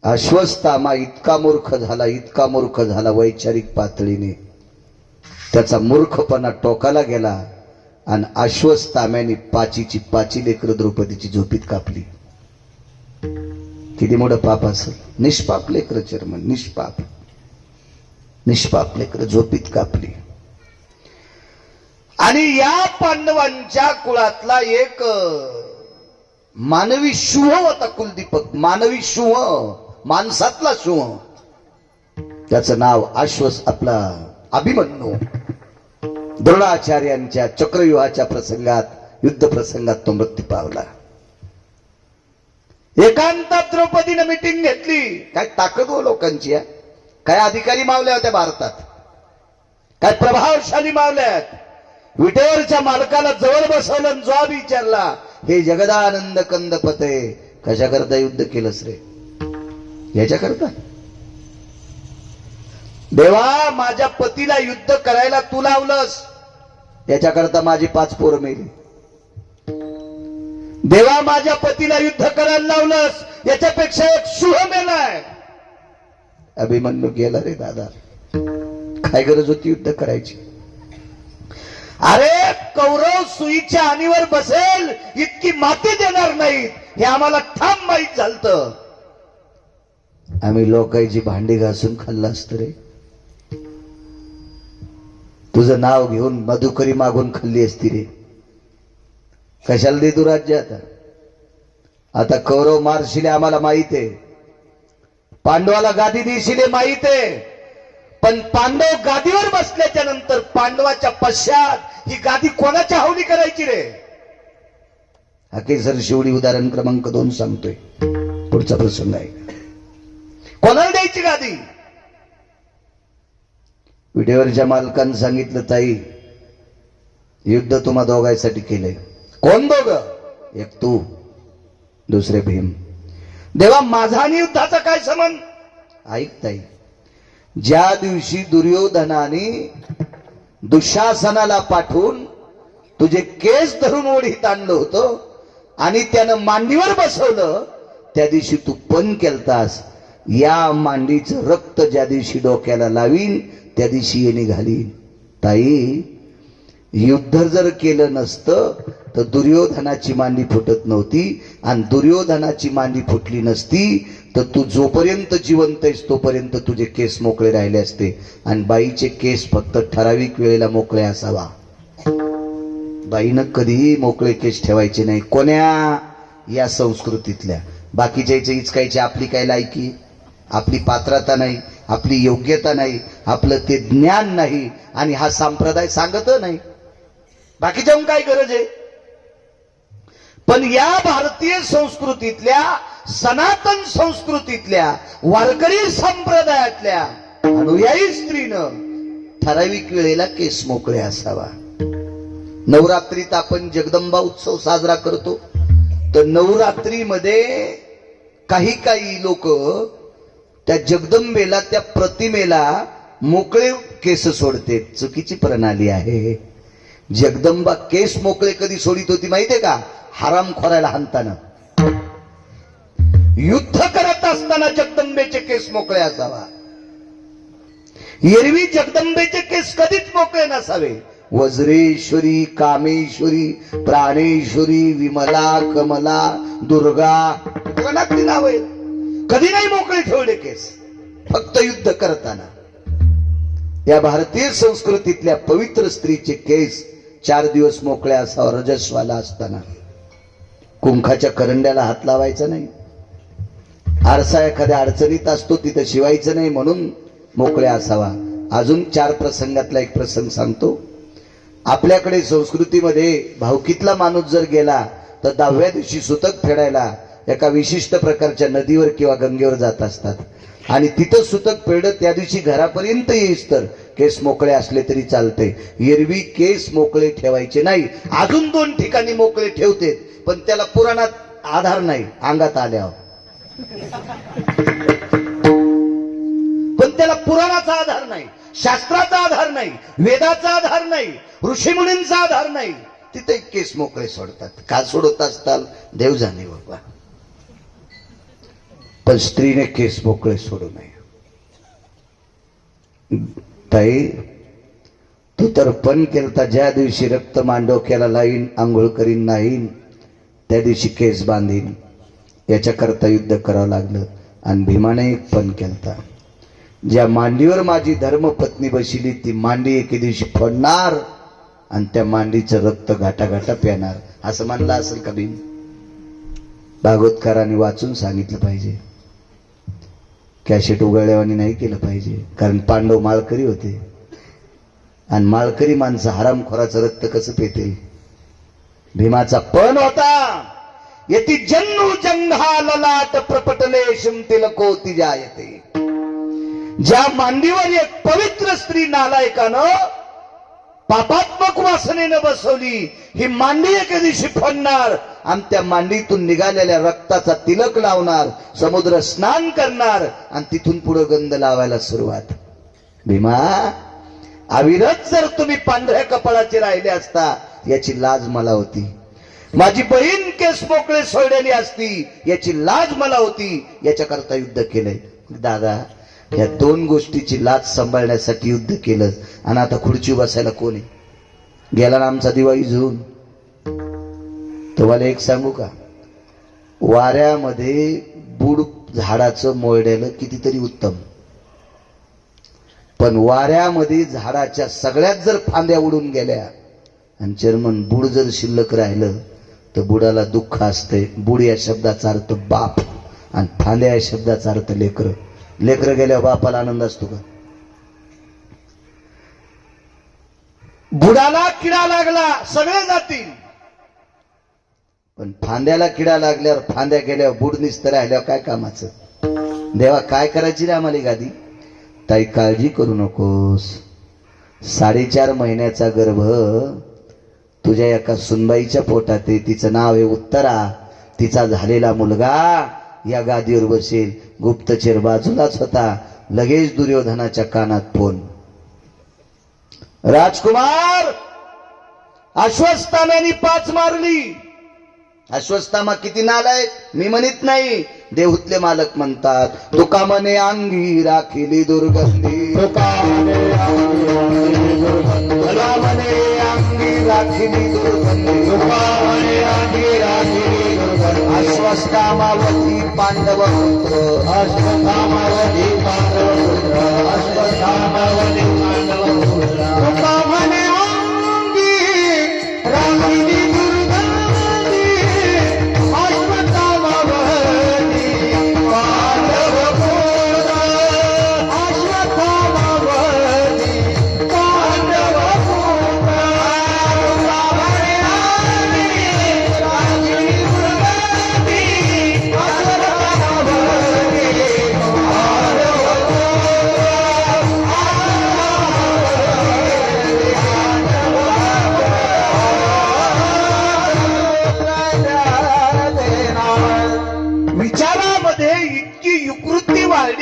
अश्वत्थामा इतका मूर्ख झाला वैचारिक पातळीने, त्याचा मूर्खपणा टोकाला गेला आणि अश्वत्थाम्याने पाची लेकर द्रौपदीची झोपीत कापली. किती मोठं पाप असेल. निष्पाप लेकर चर्मन, निष्पाप लेकर झोपीत कापली. आणि या पांडवांच्या कुळातला एक मानवी शुभ होता कुलदीपक, मानवी शुभ, माणसातला शुभ. त्याचं नाव आपला अभिमन्यू. द्रोणाचार्यांच्या चक्रव्यूहाच्या प्रसंगात, युद्ध प्रसंगात तो मृत्यू पावला. एकांतात द्रौपदीनं मीटिंग घेतली. काय ताकद हो लोकांची. काय अधिकारी मावल्या होत्या भारतात, काय प्रभावशाली मावल्यात. विटेवरच्या मालकाला जवळ बसवलं आणि जॉब विचारला, हे जगदानंद कंदपते कशाकरता युद्ध केलंस रे? याच्याकरता. देवा, माझ्या पतीला युद्ध करायला तू लावलंस, याच्याकरता माझी 5 पोरं मेली. देवा, माझ्या पतीला युद्ध करायला लावलंस, याच्यापेक्षा एक शुभ मेलाय. अभिमन्यू गेला रे दादा. काय गरज होती युद्ध करायची? अरे, कौरव सुईच्या आणीवर बसेल इतकी माती देणार नाहीत हे आम्हाला ठाम माहीत झालतं. आम्ही लोकांची भांडी घासून खाल्लं असतं रे. तुझं नाव घेऊन मधुकरी मागून खाल्ली असती रे. कशाला दे तू राज्य? आता कौरव मारशिले आम्हाला माहित आहे, पांडवाला गादी देशिले माहित आहे, पण पांडव गादीवर बसल्याच्या नंतर पांडवाच्या पश्चात ही गादी कोणाच्या हवली करायची रे? हकेसर शिवडी उदाहरण क्रमांक 2 सांगतोय. पुढचा प्रसंग आहे. कोणाला द्यायची गादी? विटेवरच्या मालकानं सांगितलं, ताई युद्ध तुम्हा दोघांसाठी केलंय. कोण दोघं? एक तू, दुसरे भीम. देवा, माझा आणि युद्धाचा काय संबंध? ऐक ताई, ज्या दिवशी दुर्योधनाने दुःशासनाला पाठवून तुझे केस धरून ओढीत आणलं होतं आणि त्यानं मांडीवर बसवलं, त्या दिवशी तू पण केलतास. या मांडीचं रक्त ज्या दिवशी डोक्याला लावीन त्या दिवशी ये निघालीन. ताई, युद्ध जर केलं नसतं तर दुर्योधनाची मांडी फुटत नव्हती, आणि दुर्योधनाची मांडी फुटली नसती तर तू जोपर्यंत जिवंत आहेस तोपर्यंत तुझे केस मोकळे राहिले असते. आणि बाईचे केस फक्त ठराविक वेळेला मोकळे असावा. बाईनं कधीही मोकळे केस ठेवायचे नाही. कोण्या? या संस्कृतीतल्या. बाकीच्या इचकायची आपली काय लायकी, आपली पात्रता नाही, आपली योग्यता नाही, आपलं ते ज्ञान नाही, आणि हा संप्रदाय सांगत नाही. बाकीच्या काय गरज आहे? पण या भारतीय संस्कृतीतल्या, सनातन संस्कृतीतल्या, वारकरी संप्रदायातल्या अनुयायी स्त्रीनं ठराविक वेळेला केस मोकळे असावा. नवरात्रीत आपण जगदंबा उत्सव साजरा करतो, तर नवरात्रीमध्ये काही लोक त्या जगदंबेला, त्या प्रतिमेला मोकळे केस सोडते. चुकीची प्रणाली आहे. जगदंबा केस मोकळे कधी सोडित होती माहितीये का? हराम खोरायला हाणताना, युद्ध करत असताना जगदंबेचे केस मोकळे असावा. एरवी जगदंबेचे केस कधीच मोकळे नसावे. वज्रेश्वरी, कामेश्वरी, प्राणेश्वरी, विमला, कमला, दुर्गा, कोणाची नाव आहे, कधी नाही मोकळे ठेवले केस, फक्त युद्ध करताना. या भारतीय संस्कृतीतल्या पवित्र स्त्रीचे केस 4 दिवस मोकळे असावा, रजस्वाला असताना. कुंखाच्या करंड्याला हात लावायचा नाही. आरसा एखाद्या अडचणीत असतो तिथं शिवायचं नाही, म्हणून मोकळे असावा. अजून 4 प्रसंगातला एक प्रसंग सांगतो. आपल्याकडे संस्कृतीमध्ये भावकीतला माणूस जर गेला तर 10व्या दिवशी सुतक फेडायला एका विशिष्ट प्रकारच्या नदीवर किंवा गंगेवर जात असतात, आणि तिथं सुतक फेडत त्या दिवशी घरापर्यंत येईस तर केस मोकळे असले तरी चालते. एरवी केस मोकळे ठेवायचे नाही. अजून 2 ठिकाणी मोकळे ठेवते, पण त्याला पुराणात आधार नाही, अंगात आल्यावर. पण त्याला पुराणाचा आधार नाही, शास्त्राचा आधार नाही, वेदाचा आधार नाही, ऋषीमुनींचा आधार नाही. तिथे केस मोकळे सोडतात. का सोडत असताल देव जाणे बाबा. पण स्त्रीने केस मोकळे सोडू नये. ताई, तू तर पण केलता, ज्या दिवशी रक्त मांडोक्याला लाईन, आंघोळ करीन नाहीन, त्या दिवशी केस बांधीन, याच्याकरता युद्ध करावं लागलं. आणि भीमाने एक पण केलता, ज्या मांडीवर माझी धर्मपत्नी बसली ती मांडी एके दिवशी फोडणार आणि त्या मांडीचं रक्त घाटाघाटा प्याणार, असं म्हणलं असेल का भीम? भागवतकारांनी वाचून सांगितलं पाहिजे, कॅशेट उघडल्यावानी नाही केलं पाहिजे. कारण पांडव माळकरी होते आणि माळकरी माणसं हरामखोराचं रक्त कसं पेतील? भीमाचा पण होता, यती जन्नू जंघा ललाट प्रपटले शिमतिलकोती जायते. ज्या मांडीवर एक पवित्र स्त्री नालायकानं पापात्मक वासनेनं बसवली, ही मांडी एके दिवशी फोडणार आणि त्या मांडीतून निघालेल्या रक्ताचा तिलक लावणार, समुद्र स्नान करणार आणि तिथून पुढे गंध लावायला सुरुवात. भीमा, अविरत जर तुम्ही पांढऱ्या कपाळाचे राहिले असता याची लाज मला होती. माझी बहीण केस मोकळे सोडलेली असती याची लाज मला होती. याच्याकरता युद्ध केलंय. दादा, या दोन गोष्टीची लाज सांभाळण्यासाठी युद्ध केलं आणि आता खुर्ची बसायला कोणी गेला ना आमचा दिवाळी झून. तुम्हाला एक सांगू का, वाऱ्यामध्ये बुड झाडाचं मोडलेलं कितीतरी उत्तम, पण वाऱ्यामध्ये झाडाच्या सगळ्यात जर फांद्या उडून गेल्या आणि चर्मन बुड जर शिल्लक राहिलं तर बुडाला दुःख असते. बुड या शब्दाचा अर्थ बाप आणि फांद्या या शब्दाचा अर्थ लेकर. लेकर गेल्यावर बापाला आनंद असतो का? बुडाला किडा लागला सगळे जातील, पण फांद्याला किडा लागल्यावर, फांद्या गेल्यावर बुड निस्तर राहिल्यावर काय कामाचं? देवा, काय करायची रे आम्हाला गादी? ताई, काळजी करू नकोस. 4.5 महिन्याचा गर्भ तुझ्या एका सुनबाईच्या पोटात आहे, तिचं नाव आहे उत्तरा. तिचा झालेला मुलगा या गादीवर बसेल. गुप्तचर बाजूलाच होता. लगेच दुर्योधनाच्या कानात फोन, राजकुमार, अश्वत्थाम्याने 5 मारली. अश्वत्थामा किती नालायक मी म्हणत नाही, देहूतले मालक म्हणतात. तुका म्हणे अंगी राखिली दुर्गंधी, तुका म्हणे अंगी राखिली दुर्गंधी, तुका म्हणे अंगी राखिली दुर्गंधी. अश्वत्थामावती पांडव पुत्र, अश्वत्थामावती पांडव पुत्र, अश्वत्थामावती पांडव पुत्र. तुका म्हणे अंगी राखिली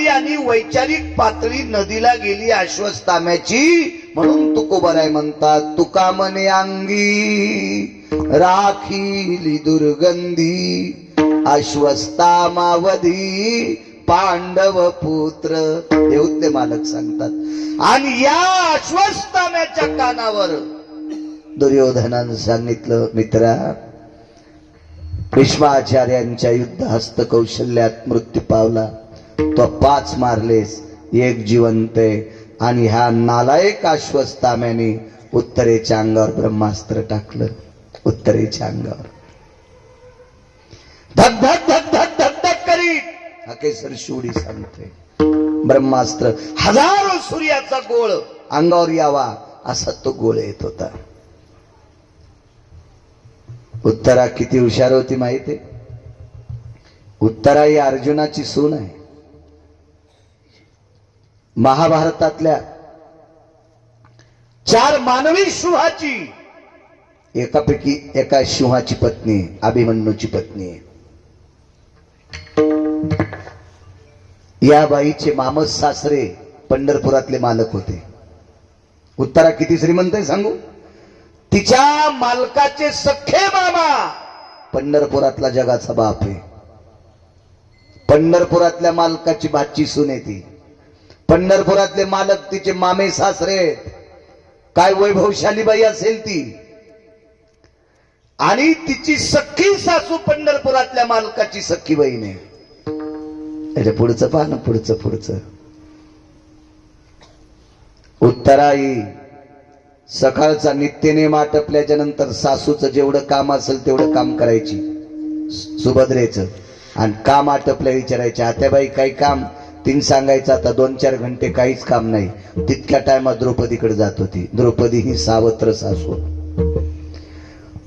आणि वैचारिक पातळी नदीला गेली अश्वत्थाम्याची. म्हणून तुकोबराय म्हणतात, तुका म्हणे अंगी राखिली दुर्गंधी, अश्वत्थामावधी पांडव पुत्र. देऊतले मालक सांगतात. आणि या अश्वत्थाम्याच्या कानावर दुर्योधनानं सांगितलं, मित्रा, भीष्माचार्यांच्या युद्ध हस्त कौशल्यात मृत्यू पावला. तो 5 मारलेस, 1 जिवंत आहे. आणि ह्या नालायक अश्वत्थाम्याने उत्तरेच्या अंगावर ब्रह्मास्त्र टाकलं. उत्तरेच्या अंगावर धक धक धक धक धक धक करीत हकेसर शिवडी सांगते. ब्रह्मास्त्र, हजारो सूर्याचा गोळ अंगावर यावा असा तो गोळ येत होता. उत्तरा किती हुशार होती माहिती? उत्तरा ही अर्जुनाची सून आहे. महाभारतातल्या 4 मानवी सिंहाची एकापैकी एका सिंहाची पत्नी, अभिमन्यूची पत्नी. या बाईचे मामस सासरे पंढरपुरातले मालक होते. उत्तरा किती श्रीमंत आहे सांगू? तिच्या मालकाचे सख्खे मामा पंढरपुरातला जगाचा बाप आहे. पंढरपुरातल्या मालकाची भाची सून आहे ती. पंढरपुरातले मालक तिचे मामे सासरे आहेत. काय वैभवशाली बाई असेल ती. आणि तिची सख्खी सासू पंढरपुरातल्या मालकाची सख्खी बहीण आहे. त्याच्या पुढचं पहा ना, पुढचं उत्तराई सकाळचा नित्यनेम आटपल्याच्या नंतर सासूचं जेवढं काम असेल तेवढं काम करायची सुभद्रेचं. आणि काम आटपल्या विचारायचे, आत्याबाई काही काम? तीन सांगायचं आता 2-4 घंटे काहीच काम नाही. तितक्या टायमात द्रौपदीकडे जात होती. द्रौपदी ही सावत्र सासू.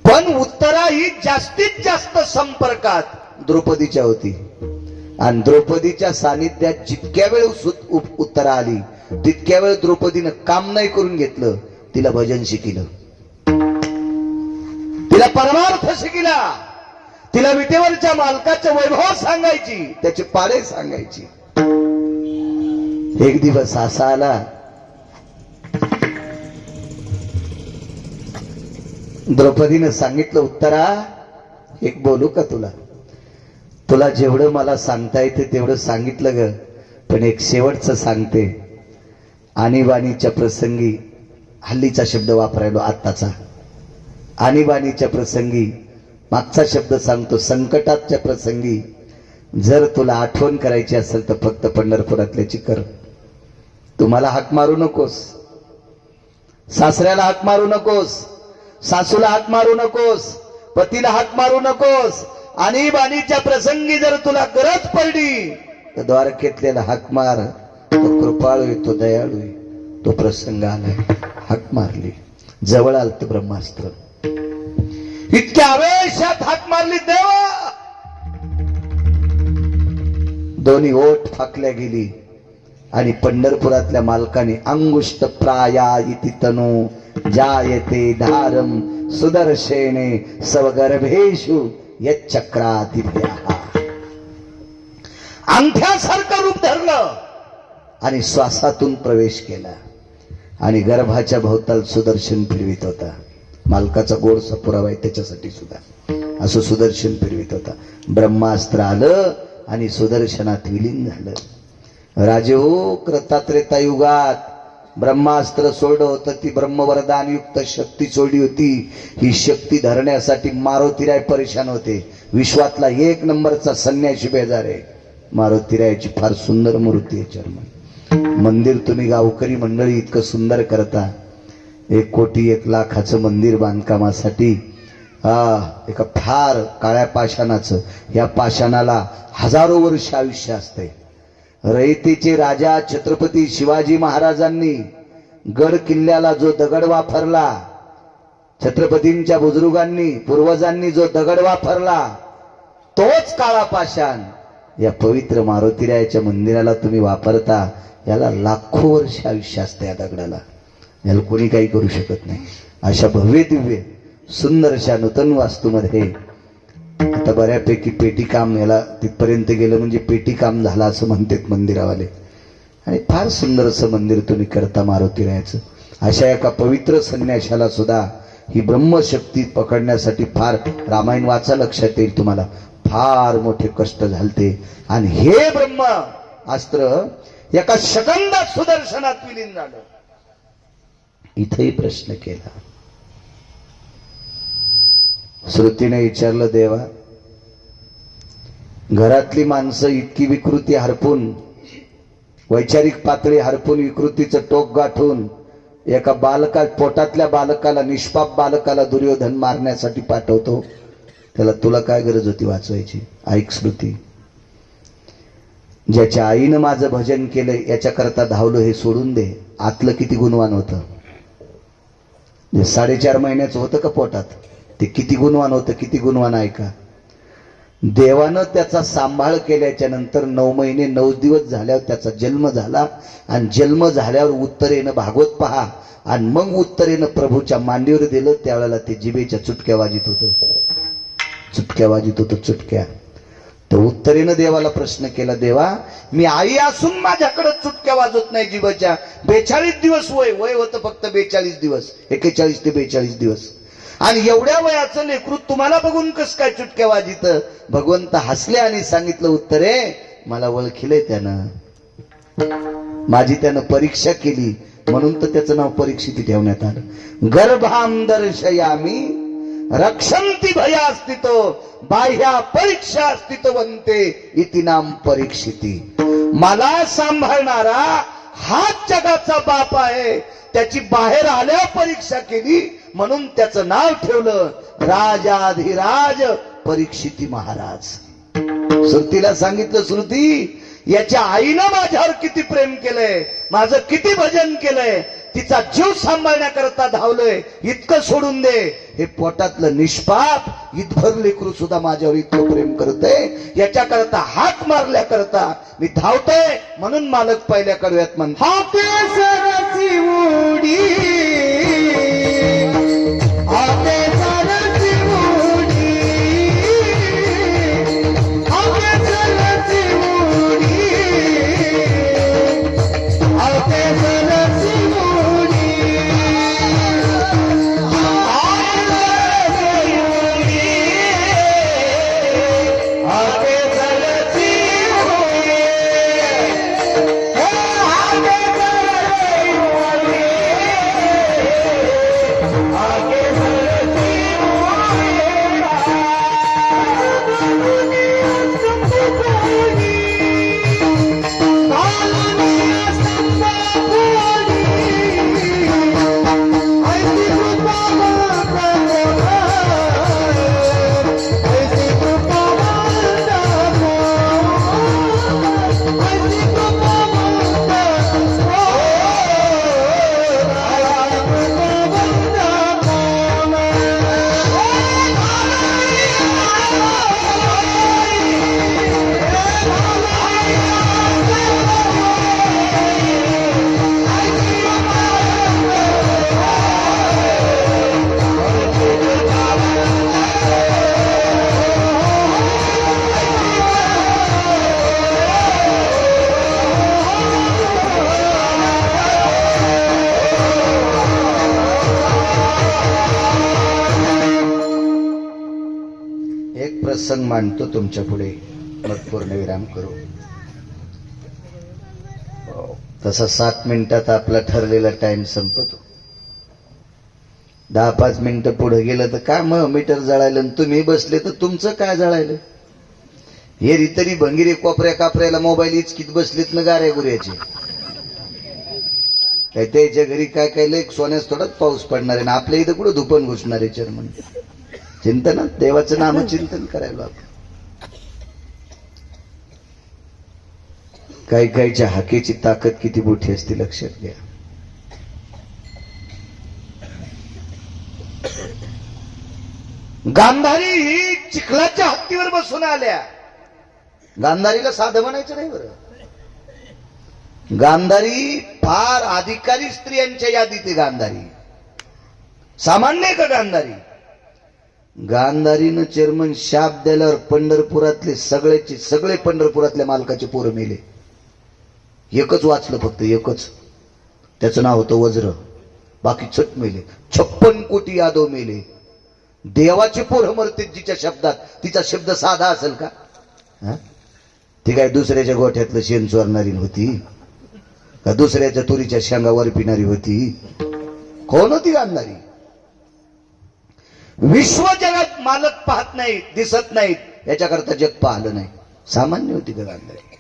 पण उत्तरा ही जास्तीत जास्त संपर्कात द्रौपदीच्या होती. आणि द्रौपदीच्या सानिध्यात जितक्या वेळ उत्तरा आली तितक्या वेळ द्रौपदीनं काम नाही करून घेतलं, तिला भजन शिकिलं, तिला परमार्थ शिकिला, तिला विटेवरच्या मालकाचे वैभव सांगायची, त्याचे पाडे सांगायची. एक दिवस असा आला, द्रौपदीनं सांगितलं, उत्तरा एक बोलू का तुला? तुला जेवढं मला सांगता येते तेवढं सांगितलं ग, पण एक शेवटचं सांगते. आणीबाणीच्या प्रसंगी, हल्लीचा शब्द वापरायलो आत्ताचा, आणीबाणीच्या प्रसंगी मागचा शब्द सांगतो, संकटाच्या प्रसंगी जर तुला आठवण करायची असेल तर फक्त पंढरपुरातल्याची कर. तुम्हाला हाक मारू नकोस, सासऱ्याला हाक मारू नकोस, सासूला हाक मारू नकोस, पतीला हाक मारू नकोस. आणीबाणीच्या प्रसंगी जर तुला गरज पडली तर द्वारकेतल्याला हाक मार. तो कृपाळू आहे, तो दयाळू आहे. तो प्रसंग आलाय, हाक मारली, जवळ आलत ब्रह्मास्त्र. इतक्या आवेशात हाक मारली देवा, दोन्ही ओठ फाकल्या गेली. आणि पंढरपुरातल्या मालकाने अंगुष्ट प्राया इति तनु जायते धारम सुदर्शेने स्वगर्भेषु यच्चक्रातिभ्याः, अंगठ्यासारखं रूप धरलं आणि श्वासातून प्रवेश केला. आणि गर्भाच्या भोवताल सुदर्शन फिरवित होता. मालकाचा गोडसा पुरावा आहे त्याच्यासाठी सुद्धा. असं सुदर्शन फिरवित होता. ब्रह्मास्त्र आलं आणि सुदर्शनात विलीन झालं. राजे हो, कृतात्रेता युगात ब्रह्मास्त्र सोडलं होतं, ती ब्रह्मवरदान युक्त शक्ती सोडली होती. ही शक्ती धरण्यासाठी मारुतीराय परेशान होते. विश्वातला 1 नंबरचा संन्यासी बेजार आहे. मारुतीरायाची फार सुंदर मूर्ती आहे. चर्मन मंदिर तुम्ही गावकरी मंडळी इतकं सुंदर करता. 1 कोटी 1 लाखाचं मंदिर बांधकामासाठी एका फार काळ्या पाषाणाचं, या पाषाणाला हजारो वर्ष आयुष्य असते. रयतेचे राजा छत्रपती शिवाजी महाराजांनी गड किल्ल्याला जो दगड वापरला, छत्रपतींच्या बुजुर्गांनी पूर्वजांनी जो दगड वापरला, तोच काळा पाषाण या पवित्र मारुतीरायाच्या मंदिराला तुम्ही वापरता. याला लाखो वर्ष आयुष्य असते. या दगडाला याला कोणी काही करू शकत नाही. अशा भव्य दिव्य सुंदरशा नूतन वास्तूमध्ये आता बऱ्यापैकी पेटी काम याला तिथपर्यंत गेलं म्हणजे पेटी काम झालं असं म्हणतात मंदिरावाले. आणि फार सुंदर असं मंदिर तुम्ही करता मारुतीरायाचं. अशा एका पवित्र संन्याशाला सुद्धा ही ब्रह्मशक्ती पकडण्यासाठी फार, रामायण वाचा लक्षात येईल तुम्हाला, फार मोठे कष्ट झालते. आणि हे ब्रह्म अस्त्र एका सेकंदात सुदर्शनात विलीन झालं. इथेही प्रश्न केला. श्रुतीने विचारलं, देवा घरातली माणसं इतकी विकृती हरपून, वैचारिक पातळी हरपून, विकृतीचं टोक गाठून एका पोटातल्या बालकाला, निष्पाप बालकाला दुर्योधन मारण्यासाठी पाठवतो, त्याला तुला काय गरज होती वाचवायची? ऐक श्रुती, ज्याच्या आईनं माझं भजन केलं याच्याकरता धावलो हे सोडून दे. आतलं किती गुणवान होतं, जे 4.5 महिन्याचं होतं का पोटात, ते किती गुणवान होतं, किती गुणवान. ऐका, देवानं त्याचा सांभाळ केल्याच्या नंतर 9 महिने 9 दिवस झाल्यावर त्याचा जन्म झाला. आणि जन्म झाल्यावर उत्तरेनं भागवत पहा, आणि मग उत्तरेनं प्रभूच्या मांडीवर दिलं. त्यावेळेला ते जिभेच्या चुटक्या वाजित होतं, चुटक्या वाजित होतं, चुटक्या. तर उत्तरेनं देवाला प्रश्न केला, देवा मी आई असून माझ्याकडे चुटक्या वाजत नाही जिभेच्या. 42 दिवस वय होतं, फक्त 42 दिवस, 41 ते 42 दिवस. आणि एवढ्या वयाचं लेकरू तुम्हाला बघून कस काय चुटक्या वाजित? भगवंत हसले आणि सांगितलं, उत्तरे मला ओळखिलंय त्यानं, माझी त्यानं परीक्षा केली म्हणून तर त्याचं नाव परीक्षिती ठेवण्यात आलं. गर्भाम दर्शयामी रक्षंती भयास्थितो बाह्या परीक्षा अस्तित्वंते इति नाम परीक्षिती. मला सांभाळणारा हाच जगाचा बाप आहे, त्याची बाहेर आल्यावर परीक्षा केली म्हणून त्याचं नाव ठेवलं राजाधिराज परीक्षिती महाराज. श्रुतीला सांगितलं, श्रुती याच्या आईनं माझ्यावर किती प्रेम केलंय, माझं किती भजन केलंय, तिचा जीव सांभाळण्याकरता धावलंय, इतकं सोडून दे. हे पोटातलं निष्पाप इतभर लेकरू सुद्धा माझ्यावर इतकं प्रेम करतंय, याच्याकरता हाक मारल्याकरता मी धावतोय म्हणून मालक पहिल्या कडव्यात म्हणतात प्रसंग मांडतो तुमच्या पुढे, मग पूर्णविराम करू. तसा 7 मिनिटात आपला ठरलेला टाइम संपतो. 10-5 मिनिटं पुढे गेलं तर काय मग मीटर जळायलं, तुम्ही बसले तर तुमचं काय जळायलं. हे रितरी भंगिरे कोपऱ्या कापऱ्याला मोबाईल इचकीत बसलेत ना गाऱ्या गुऱ्याचे. काय त्याच्या घरी काय काय लय सोन्यास थोडाच पाऊस पडणार आहे ना, आपल्या इथं कुठं धुपण घुसणार आहे चर्मन. चिंतन देवाचं नामचिंतन करायला. काही काहीच्या हाकेची ताकद किती मोठी असते लक्षात घ्या. गांधारी ही चिखलाच्या हत्तीवर बसून आल्या. गांधारीला साधं म्हणायचं नाही बरं. गांधारी फार अधिकारी स्त्रियांच्या यादीत आहे. गांधारी सामान्य आहे का गांधारी? गांधारीनं चेअरमन शाप द्याल्यावर पंढरपुरातले सगळे पंढरपुरातल्या मालकाचे पोरं मेले. एकच वाचलं फक्त, एकच. त्याचं नाव होतं वज्र. बाकी चट मेले. 56 कोटी यादव मेले. देवाचे पोरं मरते जिच्या शब्दात. तिचा शब्द साधा असेल का? ती काय दुसऱ्याच्या गोठ्यातलं शेण चोरणारी होती का? दुसऱ्याच्या तुरीच्या शेंगावर पिणारी होती? कोण होती गांधारी? विश्व जगात मालक पाहत नाहीत, दिसत नाहीत, याच्याकरता जग पाहलं नाही. सामान्य होती का गांधारी?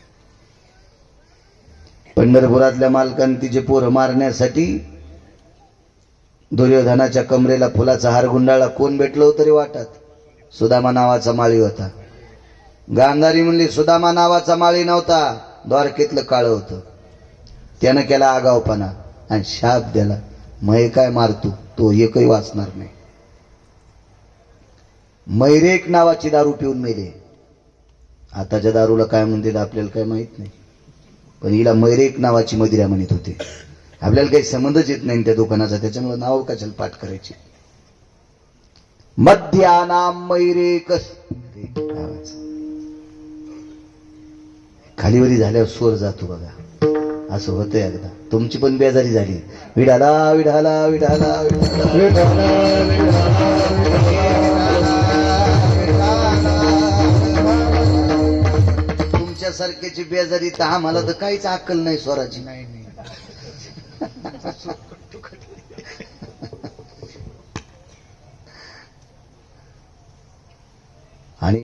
पंढरपुरातल्या मालकांनी तिचे पोरं मारण्यासाठी दुर्योधनाच्या कमरेला फुलाचा हार गुंडाळला. कोण भेटलं होतं रे वाटात? सुदामा नावाचा माळी होता. गांधारी म्हणली सुदामा नावाचा माळी नव्हता, द्वारकेतलं काळ होतं. त्यानं केला आगावपणा आणि शाप द्याला, मय काय मारतो, तो एकही वाचणार नाही. मैरेक नावाची दारू पिऊन मेले. आताच्या दारूला काय म्हणते आपल्याला काय माहित नाही, पण हिला मैरेक नावाची मदिरा म्हणत होते. आपल्याला काही संबंधच येत नाही त्या दुकानाचा, त्याच्यामुळे नाव कशाला पाठ करायची. मध्यानाम मैरेक. खालीवरी झाल्यावर स्वर जातो बघा, असं होतंय. एकदा तुमची पण बेजारी झाली. विडाला विडाला विडाला विडाला विडाला. तुझ्यासारख्याची बेजारी तर आम्हाला तर काहीच अक्कल नाही स्वराची. नाही नाही